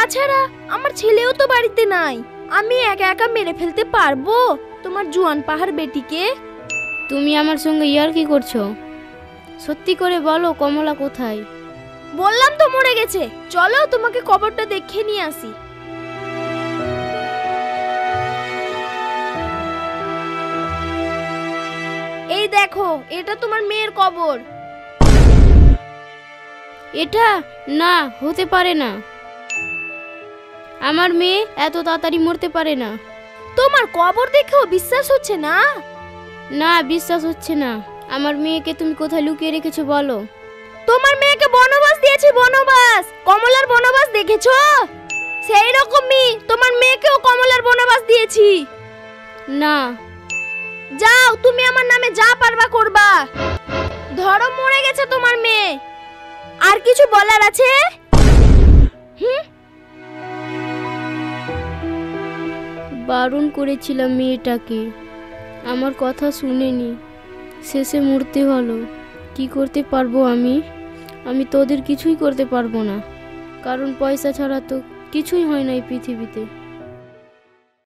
তাছাড়া আমার ছেলেও তো বাড়িতে নাই, আমি একা একা মেরে ফেলতে পারবো তোমার জুয়ান পাহাড় বেটিকে? তুমি আমার সঙ্গে ইয়ার্কি করছো? সত্যি করে বলো কমলা কোথায়? বললাম তো মরে গেছে। চলো তোমাকে কবরটা দেখে নিয়ে আসি। এই দেখো, এটা তোমার মেয়ের কবর। এটা না, হতে পারে না। আমার মেয়ে এত তাড়াতাড়ি মরতে পারে না। তোমার কবর দেখেও বিশ্বাস হচ্ছে না? না, বিশ্বাস হচ্ছে না। আমার মেয়েকে তুমি কোথায় লুকিয়ে রেখেছো বলো? তোমার মেয়েকে বনবাস দিয়েছি, বনবাস। কমলার বনবাস দেখেছো? সেই রকমই তোমার মেয়েকেও কমলার বনবাস দিয়েছি। না। যাও, তুমি আমার নামে যা পারবা করবা। ধরো মরে গেছে তোমার মেয়ে। আর কিছু বলার আছে? বারণ করেছিলাম মেয়েটাকে, আমার কথা শুনেনি, শেষে মরতে হলো। কি করতে পারবো আমি তোদের কিছুই করতে পারবো না, কারণ পয়সা ছাড়া তো কিছুই হয় না এই পৃথিবীতে।